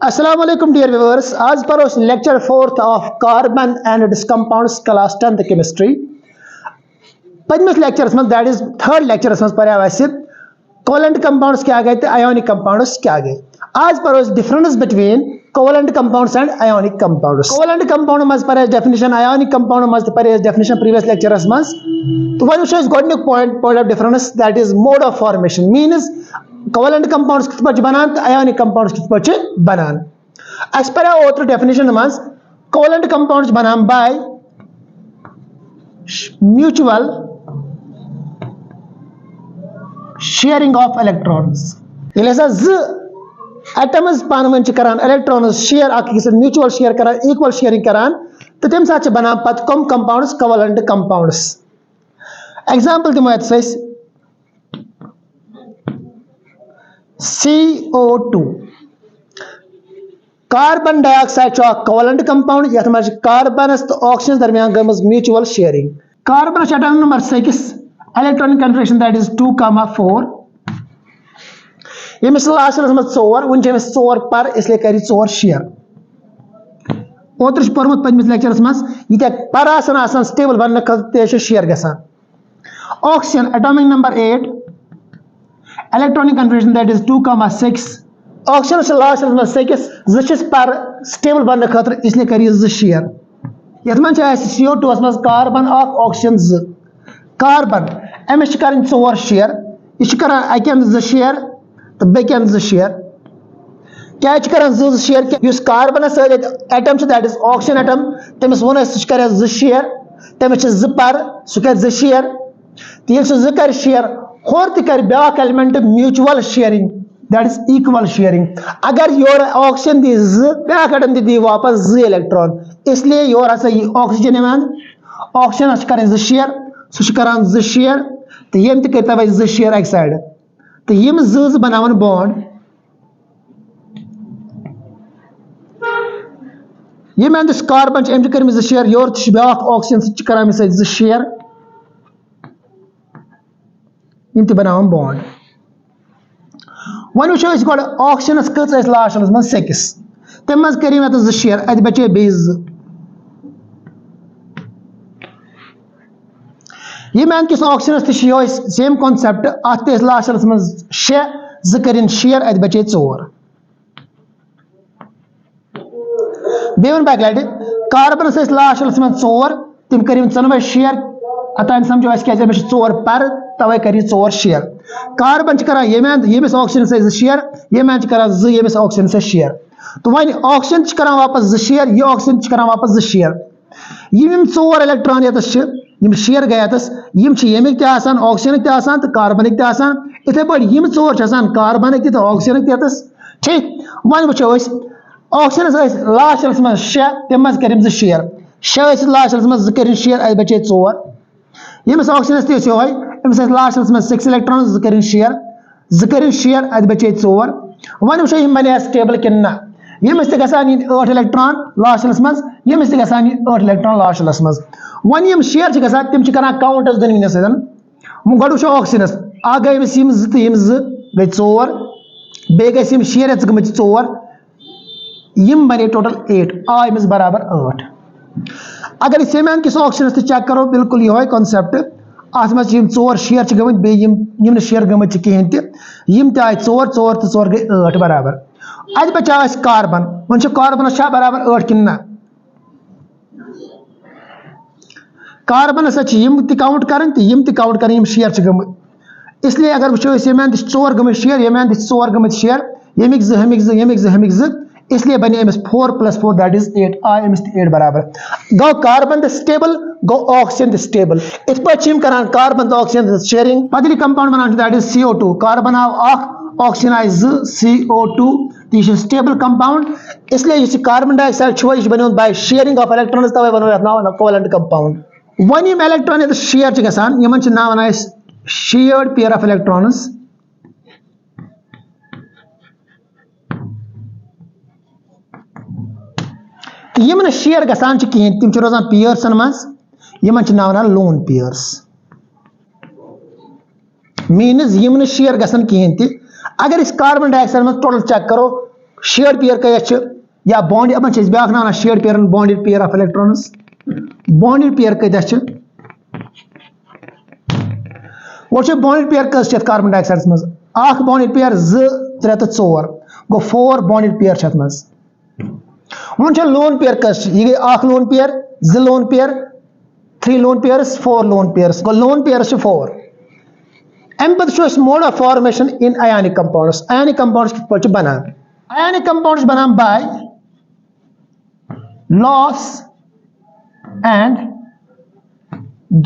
Assalamu alaikum dear viewers. आज पर उस lecture 4th of carbon and its compounds class 10th chemistry. पहले lectures में that is third lecture में पढ़ा हुआ है covalent compounds क्या गए थे ionic compounds क्या गए. आज पर उस difference between covalent compounds and ionic compounds. Covalent compound में पढ़ा definition ionic compound में पढ़ा definition previous lectures में. तो वही उसे golden point of difference that is mode of formation means covalent compounds किस पर बनान ionic compounds किस पर बनान. As per our definition में covalent compounds बनान by mutual sharing of electrons. ये z atoms पानवन करान electrons share आके किसी mutual share करान equal sharing करान तो तेम साथ बनान पत कम compounds covalent compounds. Example दिमाग से CO2 carbon dioxide covalent compound यथ मज कार्बनस तो ऑक्सीजन दरमियान गमज mutual sharing. Carbon atom number 6 electronic configuration that is 2,4 यमिस लास्टस मज 4 वन जमिस 4 पर इसलिए करी 4 शेयर. ओत्र परमुत पदमिस लेक्चरस मज यते पर आसन स्टेबल बनने खते शेयर गसान. Oxygen atomic number 8 electronic configuration that is 2,6 oxygen से लास्ट में 6 जिस पर स्टेबल बनने खतर इसलिए करी z शेयर. यथ मन CO2 मज कार्बन ऑक्सीजन z कार्बन अमिस कर 4 शेयर यह कर अकन z शेयर तो बेकन z शेयर क्या कर z शेयर उस carbon atom that is oxygen atom तमिस वन सह कर z शेयर तमिस z पर सह कर z शेयर तो ये z कर शेयर होर तर ब्याक element mutual sharing that is equal sharing. अगर योर ऑक्सीजन दी z ब्याक एटम दी वापस z इलेक्ट्रॉन इसलिए योर हसा ये ऑक्सीजन यमान ऑक्सीजन कर z शेयर सह कर z शेयर तो यम त कर z शेयर एक साइड तो यम z बनावन बॉन्ड यम अंदस कार्बन एम कर z शेयर योर त ब्याक ऑक्सीजन सह कर z शेयर यम त बनावन बॉन्ड. वन वो गो ऑक्सीजन कच लास्ट मज 6 तम मज कर z शेयर अत बचे बे ये मान किस ऑक्सीजन तह सेम कॉन्सेप्ट अत लास्ट मज 6 z कर शेयर अत बचे 4 बे वन बैक लट कार्बन लास्ट मज 4 तम कर 4 शेयर अतान समझो क्या 4 पर तवे कर 4 शेयर. कार्बन कर यमिस ऑक्सीजन से शेयर यम कर यमिस ऑक्सीजन से शेयर तो वन ऑक्सीजन कर वापस z शेयर यह ऑक्सीजन कर वापस z शेयर यम 4 इलेक्ट्रॉन यम शेयर गए यम यमिक ऑक्सीजन तो कार्बनिक इथे पे यम 4 कार्बनिक तो ऑक्सीजन ठीक. वन वो ऑक्सीजन लास्ट मज 6 तम मज कर 6 शेयर लास्ट मज कर शेयर अत बचे 4 यमिस ऑक्सीजन तम लास्ट मज 6 इलेक्ट्रॉन z कर शेयर अत बचे 4 वन वो बने स्टेबल कि ना यमिस तन 8 इलेक्ट्रॉन लास्ट मज यमिस तन 8 इलेक्ट्रॉन लास्ट मज वन यम शेयर गसान तम कर काउंट दुनवनी सो गो वो ऑक्सीजन आ गई यम गई 4 बे गई शेयर गम 4 यम बने टोटल 8 आ यमिस बराबर 8. अगर सेम किस ऑक्सीजन चेक करो बिल्कुल ये कॉन्सेप्ट अत मज 4 शेयर गम बे शेयर गम कहें तम आए 4 4 तो 4 गई 8 बराबर. अत बचा कार्बन वन कार्बन बराबर 8 कि ना कार्बन यम काउंट कर यम काउंट कर शेयर गम इसलिए अगर वो 4 गम शेयर यम 4 गम शेयर यमिक इसलिए बने अमिस 4 + 4 दैट इज 8 आ अमिस 8 बराबर. गो कार्बन स्टेबल गो ऑक्सीजन स्टेबल इत पे कर कार्बन तो ऑक्सीजन शेयरिंग पदली कंपाउंड बनान दैट इज CO2 कार्बन आव ऑक्सीजन आय CO2 तो स्टेबल कंपाउंड इसलिए यह कार्बन डाइऑक्साइड यह बनो बाय शेयरिंग ऑफ इलेक्ट्रॉन्स तवे बनो नाव कोवेलेंट कंपाउंड. वन यम इलेक्ट्रॉन शेयर गसान यमन नाव शेयर्ड पेयर ऑफ इलेक्ट्रॉन्स यम शेयर गसान कहें तम रोजान पेयर्सन मज यमन नाव लोन पेयर्स मीन्स यम शेयर गसान कहें अगर इस कार्बन डाइऑक्साइड में टोटल चेक करो शेयर्ड पेयर कह या बॉन्ड अपन ब्या ना shared pair bonded pair of electrons bonded pair कत वो बॉन्डेड पेयर कस कार्बन डाइऑक्साइड मज बॉन्डेड पेयर 2 3 तो 4 गो 4 बॉन्डेड पेयर मज वो लोन पेयर कस यह गई lone pair 2 lone pair 3 lone pairs 4 lone pairs गो लोन पेयर्स 4 अम पे mode of formation in ionic compounds कित पे बनान आयोनिक कंपाउंड्स बनान by loss and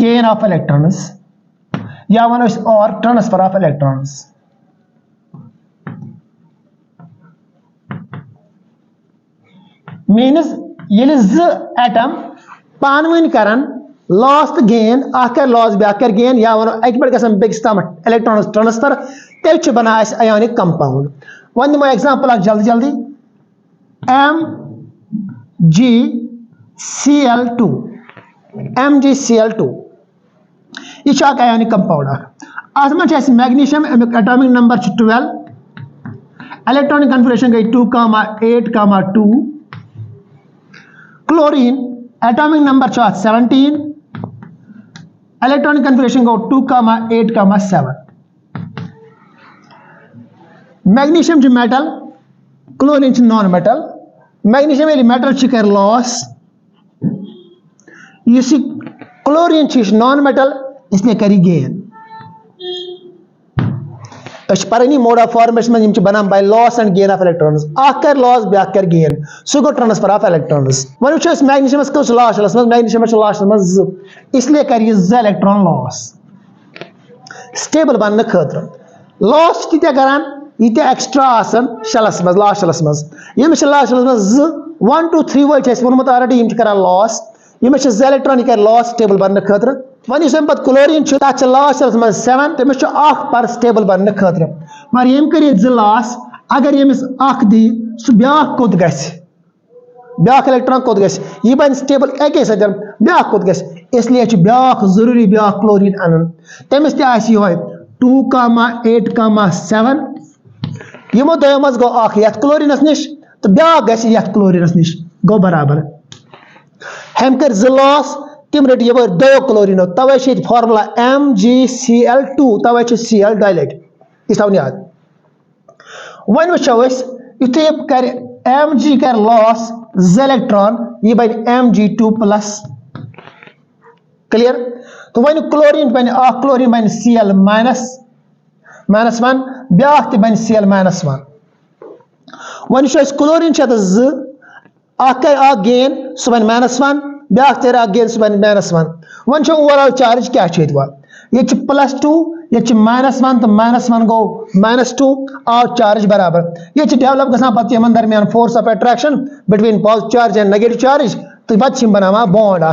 gain of electrons या वन और ट्रांसफर ऑफ इलेक्ट्रॉन्स मीनस ये 2 एटम पानवन करान लॉस तो गेन कर लॉस ब्या कर गेन या वो अक पे गसान बेकिस तम इलेक्ट्रॉन्स ट्रांसफर तेल बना आयोनिक कंपाउंड वन दिमो एग्जांपल जल्दी जल्दी MgCl2 MgCl2 यह आयोनिक कंपाउंड अत मैग्नीशियम अमुक एटॉमिक नंबर 12 इलेक्ट्रॉनिक कन्फिगरेशन गई 2, 8, 2 chlorine atomic number 17 electronic configuration गो 2, 8, 7 magnesium metal chlorine non metal magnesium ये मेटल कर लॉस इस क्लोरीन नॉन मेटल इसलिए करी गेन पानी मोड ऑफ फॉर्मेशन में बनान by loss and gain of electrons कर लॉस ब्या कर गेन सह गो ट्रांसफर ऑफ इलेक्ट्रॉन्स वो मैग्नीशियम कस लास्ट मैग्नीशियम लास्ट में इसलिए कर 2 इलेक्ट्रॉन लॉस स्टेबल बनने खतर लॉस तीत करान ये एक्स्ट्रा शेलस मज लास्ट शेलस मज ये लास्ट शेलस मज 1, 2, 3 वो वोनमुत ऑलरेडी करान लॉस ये 2 इलेक्ट्रॉन कर लॉस स्टेबल बनने खतर वन पे क्लोरीन तथ लास्ट शेलस मज 7 तमिस पर स्टेबल बनने खतर मगर ये कर 2 लॉस अगर यमिस दी सह ब्या कोत ब्या इलेक्ट्रॉन कोत यह बन स्टेबल अके सतन ब्या कोत इसलिए ब्या जरूरी ब्या क्लोरीन अन तमिस 2, 8, 7 यमो दो मज गो क्लोरीनस निश तो ब्या गि क्लोरीनस निश गो बराबर हम कर 2 लॉस तम रट यप 2 क्लोरीनो तवे फार्मूला MgCl2 तवे Cl डायलेट यह थवन याद वन वो युथे कर Mg कर लॉस 2 इलेक्ट्रॉन यह बन Mg2+ क्लियर तो वन क्लोरीन बन क्लोरीन बन Cl -1 ब्या बन Cl -1 वन क्लोरीन 2 गेन सह बन -1 ब्या गेन सह बन -1 वन ओवरऑल चार्ज क्या ये +2 ये -1 तो -1 गो -2 आव चार्ज बराबर ये डेवलप गसान पे दरमियान force of attraction between positive charge and negative charge तो पे बना बॉन्ड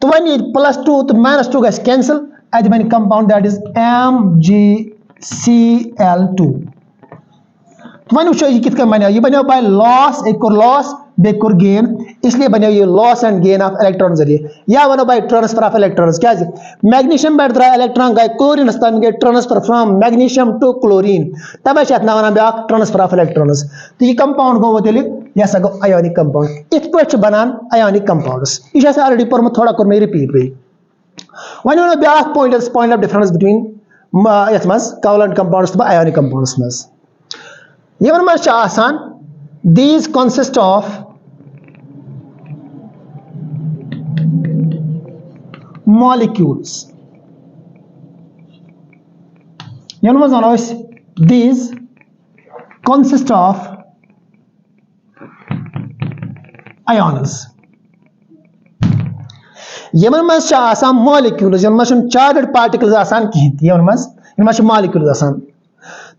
तो वन +2 तो -2 गस कैंसल अत बन compound that is MgCl2 one वो यह कित बनो यह बनो बाय लॉस एक लॉस बे गेन इसलिए बनो ये loss and gain of electron जरिए या वनो बाय ट्रांसफर ऑफ इलेक्ट्रॉन्स क्या मैग्नीशियम पे द्रा इलेक्ट्रॉन गए क्लोरीन तम गए transfer from magnesium to chlorine तब ना वन ब्या ट्रांसफर ऑफ इलेक्ट्रॉन्स तो यह कंपाउंड गो तेल यह गो आयोनिक कंपाउंड इत पे बनान आयोनिक कंपाउंड्स यह ऑलरेडी पोर्मुत थोड़ा कोर मे रिपीट बे वन वो ब्या पॉइंट ऑफ डिफरेंस बिटवीन ये कोवलेंट कंपाउंड्स तो आयोनिक कंपाउंड्स मज यमन मज आसान these consist of molecules Yemen मज वनो these consist of ions Yemen मज molecules यमन मज charged particles आसान कहीं यमन मज molecules आसान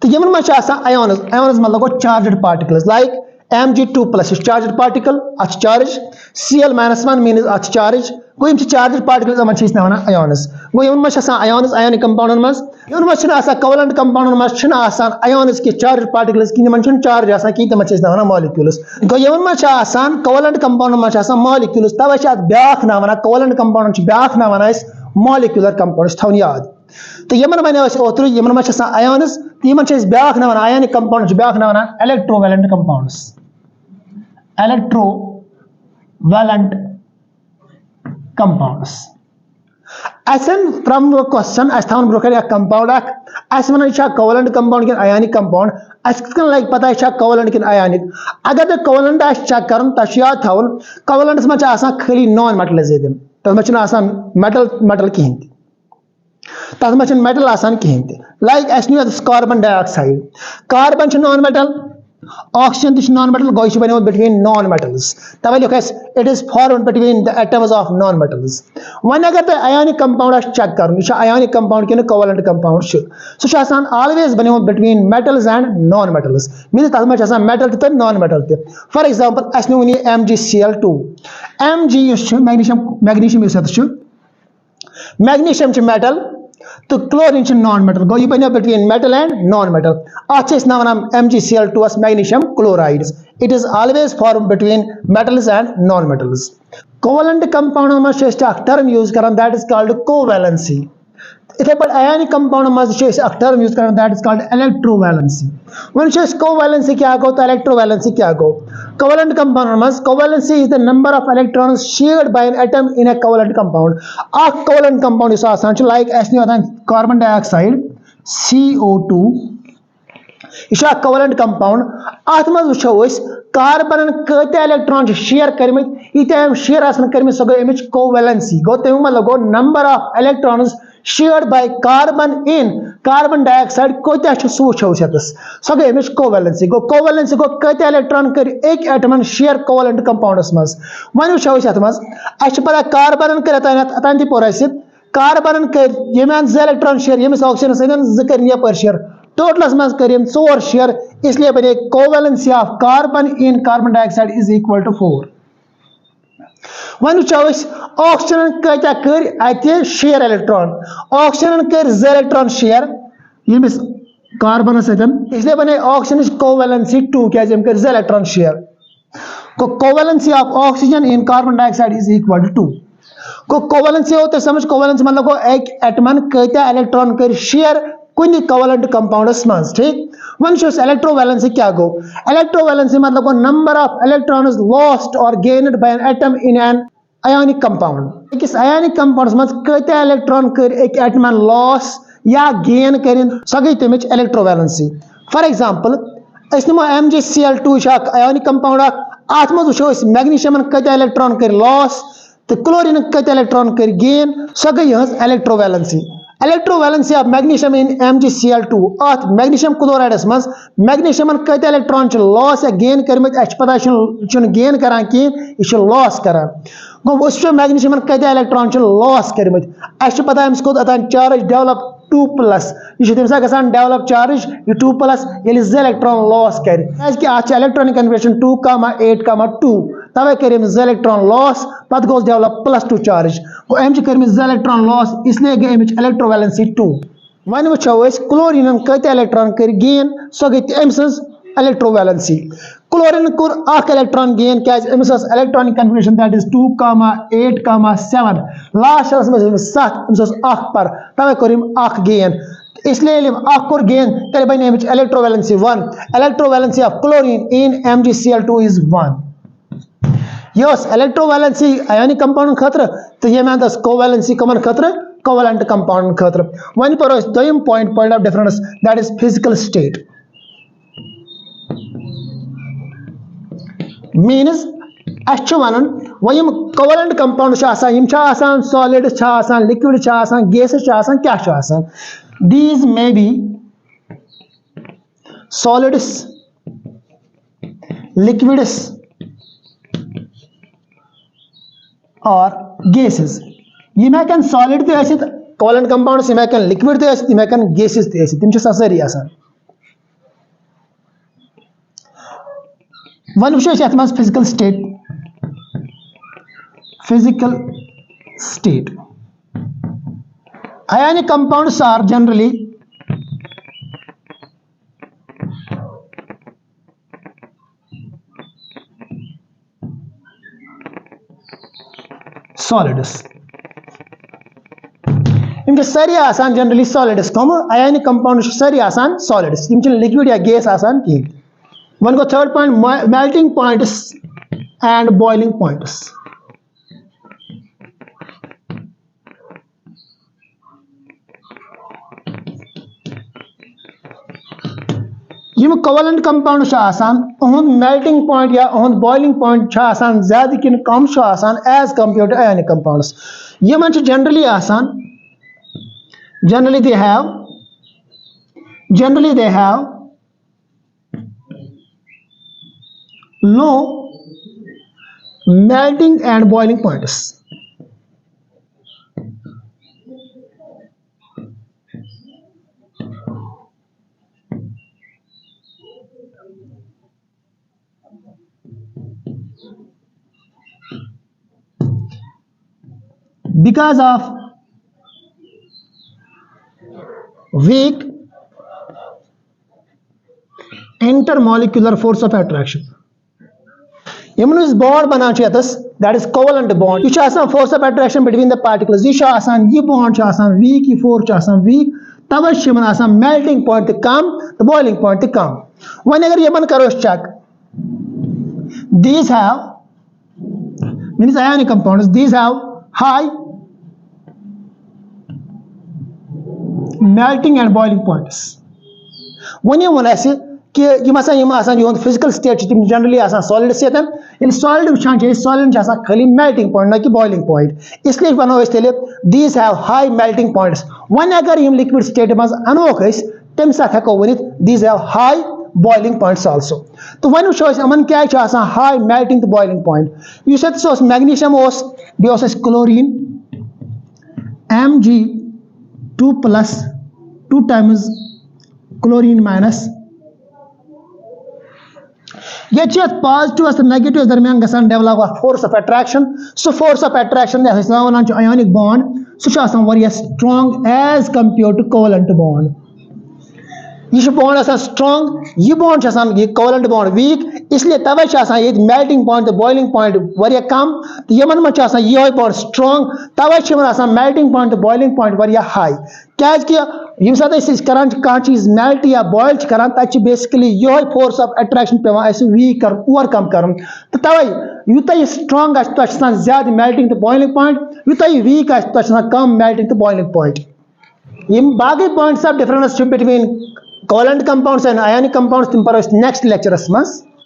तो यमन मज ions मतलब गो charged particles like Mg2+ charge particle अत चार्ज Cl -1 मीन अत चार्ज गो चार्ज पार्टिकल वन आयोनस गो इन आयोनस आयोनिक कंपाउंडन मज इन कोवलेंट कंपाउंडन मज आयोनस की चार्ज पार्टिकल्स की चार्ज की तम मॉलिक्यूल्स गो इन मज कोवलेंट कंपाउंडन मज मॉलिक्यूल्स तवे ब्या ना कोवलेंट कंपाउंडन ब्या ना मॉलिक्यूलर कंपाउंड्स थवन याद तो यमन वन ओत्र यमन मज आयन्स तो यमन ब्या ना आयनिक कंपाउंड ब्या ना electrovalent compounds electrovalent compounds from question bro compound one covalent compound कि आयनिक कंपाउंड लगे पता यह कोवलेंट कि आयनिक अगर तो कोवलेंट चेक कर तक याद थवन कोवलेंटस मज खाली नॉन मेटल्स ये तथ मेटल मेटल कहें तथ मे मेटल कहें like carbon dioxide carbon non metal oxygen non metal गो बने बिटवीन नॉन मेटल्स तवे लिख it is formed between the atoms of non metals वन अगर तुम आयनिक कंपाउंड चेक कर आयनिक कंपाउंड कि कोवलेंट कंपाउंड सह ऑलवेज बने between metals and non metals mean तथ मे मेटल तो नॉन मेटल त फॉर एग्जांपल अस वन MgCl2 Mg magnesium magnesium metal तो क्लोरीन नॉन मेटल गो यह बने between metal and non metal अत MgCl2 magnesium chlorides it is always form between metals and non metals covalent compound मज term use कर that is called covalency इथे पे ionic compound मज term use कर that is called electrovalency one covalency क्या गो तो electrovalency क्या गो covalent compound मज covalency is the number of electrons shared bye an atom in a covalent compound covalent compound like carbon dioxide CO2 यह covalent compound अत मज वो carbon कत electron share कर शेयर कर सो गई अमिच कोवैलेंसी गो तमें मतलब गो number of electrons shared by carbon in carbon dioxide कत सो वो सो गई अमिच कोवैलेंसी गो कत इलेक्ट्रॉन कर एक एटमन शेयर कोवलेंट कंपाउंडस मज वन वो पता कार्बन कर अतन पोर कार्बन कर ये 2 इलेक्ट्रॉन शेयर यमिस ऑक्सीजन सत कर यपर शेयर टोटलस मज कर 4 शेयर इसलिए बने covalency of carbon in carbon dioxide is equal to 4 वन वो ऑक्सीजन कत्या कर अत शेयर इलेक्ट्रॉन ऑक्सीजन कर 2 इलेक्ट्रॉन शेयर यमिस कार्बन इसलिए बने ऑक्सीजन कोवैलेंसी 2 क्या कर 2 electron share covalency of oxygen in carbon dioxide is equal to 2 covalency हो तो समझ कोवैलेंसी मतलब गो एक एटमन कत्या इलेक्ट्रॉन कर शेयर कुन कोवलेंट कंपाउंडस मज ठीक वन इलेक्ट्रोवैलेंसी क्या गो इलेक्ट्रोवैलेंसी मतलब गो नंबर ऑफ इलेक्ट्रॉन्स लॉस्ट और gained by an atom in an ionic compound अकिस आयनिक कंपाउंडस मज कत्या इलेक्ट्रॉन कर एक एटमन लॉस या गेन कर सो गई तमिच electrovalency for example NaMo MgCl2 ionic compound अत मज वो मैग्नीशियम कत्या इलेक्ट्रॉन कर लॉस तो क्लोरीन कत इलेक्ट्रॉन कर गेन सो गई electrovalency electrovalency of magnesium in MgCl2 अत मैग्नीशियम क्लोराइडस मज मैग्नीशियम कत इलेक्ट्रॉन लॉस या गेन कर पता गेन करान कहें यह लॉस करान गो मैग्नीशियम कत इलेक्ट्रॉन लॉस कर पता अम्स कोत अतन चार्ज डेवलप 2+ यह तम डेवलप चार्ज यह 2+ ये 2 इलेक्ट्रॉन लॉस कर इलेक्ट्रॉनिक कन्फर्मेशन 2,8,2 तवे कर 2 इलेक्ट्रॉन लॉस पत गो डेवलप +2 चार्ज गो अम कर 2 इलेक्ट्रॉन लॉस इसलिए गई अमिच इलेक्ट्रोवैलेंसी 2 वन वो क्लोरीन कत इलेक्ट्रॉन कर गेन सो गई अम इलेक्ट्रोवैलेंसी क्लोरीन कोर इलेक्ट्रॉन गेन क्या electronic confirmation that is 2,8,7 last मज 7 पर तवे कर गेन इसलिए कोर गेन तेल बने अमिच electrovalency 1 electrovalency of chlorine in MgCl2 is 1 यह इलेक्ट्रोवैलेंसी आयनिक कंपाउंड खतर तो ये कोवैलेंसी कमन खतर कोवलेंट कंपाउंड खतर वन पर दोयम point of difference that is physical state means वन वह covalent compound solids liquid gases क्या these may be solids liquids और गैसेस यह हेकन सॉलिड तो कोवलेंट कंपाउंड्स यह हेकन लिक्विड तो यह हेकन गैसेस तम सारी वन वो physical state ionic compounds are generally solids सारी आसान जनरली सॉलिड्स कम आयनिक कंपाउंड सारी आसान सॉलिड्स लिक्विड या गैस आसान कहें वन गो third point melting points and boiling points यम कोवलेंट कंपाउंड आसान उहद मेल्टिंग पॉइंट या उहद बॉइलिंग पॉइंट आसान ज्यादा कि कम आसान as compare to ionic compounds यमन जनरली आसान generally they have low melting and boiling points. Because of weak intermolecular force of attraction. Yemen इस बॉन्ड बना that is covalent bond यह force of attraction between the particles यह bond weak यह force weak तवे melting point कम तो boiling point कम one अगर Yemen करो check these have means ionic compounds these have high melting and boiling points वन कि physical state generally solid से solid वुचान सॉलिड खाली मेल्टिंग पॉइंट ना कि बॉइलिंग पॉइंट इसलिए वनो these have high melting points वन अगर लिक्विड स्टेट मज अनोक तम साथ हेको वन these have high boiling points also तो वन वो यमन क्या हाई मेल्टिंग तो बॉइलिंग पॉइंट इस मैग्नीशियम बे chlorine Mg2+ 2 times chlorine minus ये पॉजिटिव तो नेगेटिव दरमियान गसान develop force of attraction so force of attraction वन आयोनिक बॉन्ड सह strong as compare to covalent bond यह बॉन्ड स्ट्रॉन्ग यह बॉन्ड यह कोवलेंट बॉन्ड वीक इसलिए तवे ये मेल्टिंग पॉइंट तो बॉइलिंग पॉइंट कम तो यमन मज यह बॉन्ड स्ट्रॉन्ग तवे मेल्टिंग पॉइंट तो बॉइलिंग पॉइंट हाई क्या यम सात करान कह चीज मेल्ट या बॉयल करान तब बेसिकली यह फोर्स ऑफ अट्रैक्शन पे वीक कर ओवरकम कर तो तवे यूत यह स्ट्रॉन्ग ज्यादा मेल्टिंग तो बॉइलिंग पॉइंट यूत यह वीक कम मेल्टिंग तो बॉइलिंग पॉइंट यम बाकी points of difference between covalent compounds and ionic compounds तुम पर नेक्स्ट लेक्चरस मज